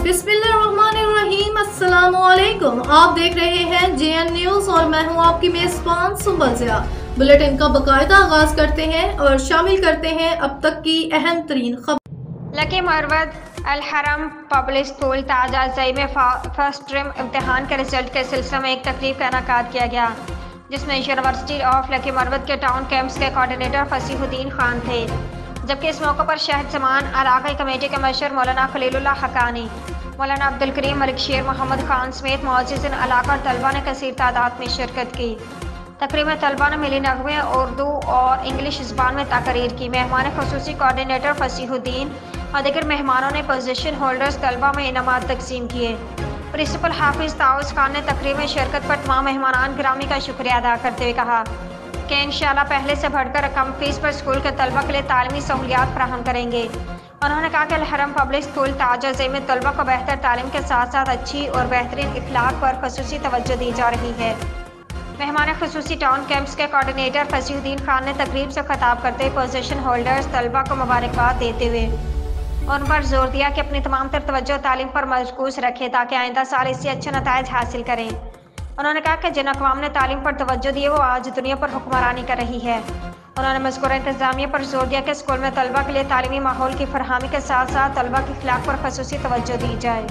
बिस्मिल्लाहिर्रहमानिर्रहीम। अस्सलामुअलैकुम। आप देख रहे हैं JN न्यूज़ और मैं हूं आपकी मेज़बान सुंबल ज़िया। बुलेटिन का बाकायदा आगाज करते हैं और शामिल करते हैं अब तक की अहम तरीन खबर। लकी मरवत अल हरम पब्लिक स्कूल ताजा जई में फर्स्ट टर्म इम्तिहान के रिजल्ट के सिलसिले में एक तकरीब का इनेकाद किया गया, जिसमें यूनिवर्सिटी ऑफ लकी मरवत के टाउन कैंप्स के कोऑर्डिनेटर फसीहुद्दीन खान थे, जबकि इस मौके पर शहद जमान इलाकाई कमेटी के मशहूर मौलाना खलीलुल्लाह हकानी, मौलाना अब्दुल करीम मलिक शेर मोहम्मद खान समेत मौजूद इलाका और तलबा ने कसीर तादाद में शिरकत की। तकरीब में तलबा ने मिली नगमे उर्दू और इंग्लिश ज़बान में तकरीर की। मेहमान ख़ुसूसी कोऑर्डिनेटर फसीहुद्दीन और दीगर मेहमानों ने पोजीशन होल्डर्स तलबा में इनामात तकसीम किए। प्रिंसिपल हाफिज़ ताउस खान ने तकरीब में शिरकत पर तमाम मेहमान गिरामी का शुक्रिया अदा करते हुए कहा कि इंशाअल्लाह पहले से बढ़कर कम फीस पर स्कूल के तलबा के लिए तालीमी सहूलियात फराहम करेंगे। उन्होंने कहा कि अल हरम पब्लिक स्कूल ताजा ज़ई में तलबा को बेहतर तालीम के साथ साथ अच्छी और बेहतरीन इखलाक पर खसूसी तवज्जो दी जा रही है। मेहमान ख़ुसूसी टाउन कैंप्स के कोऑर्डिनेटर फसीहुद्दीन खान ने तकरीब से खिताब करते हुए पोजीशन होल्डर्स तलबा को मुबारकबाद देते हुए उन पर जोर दिया कि अपनी तमाम तर तवज्जो तालीम पर मरकूज रखें ताकि आइंदा साल इससे अच्छे नताइज हासिल करें। उन्होंने कहा कि जिन अक़वाम ने तालीम पर तवज्जो दी है वो आज दुनिया पर हुक्मरानी कर रही है। उन्होंने मज़कूरा इंतज़ामिया पर जोर दिया कि स्कूल में तलबा के लिए तालीमी माहौल की फरहमी के साथ साथ तलबा के इखलाक पर खसूसी तवज्जो दी जाए।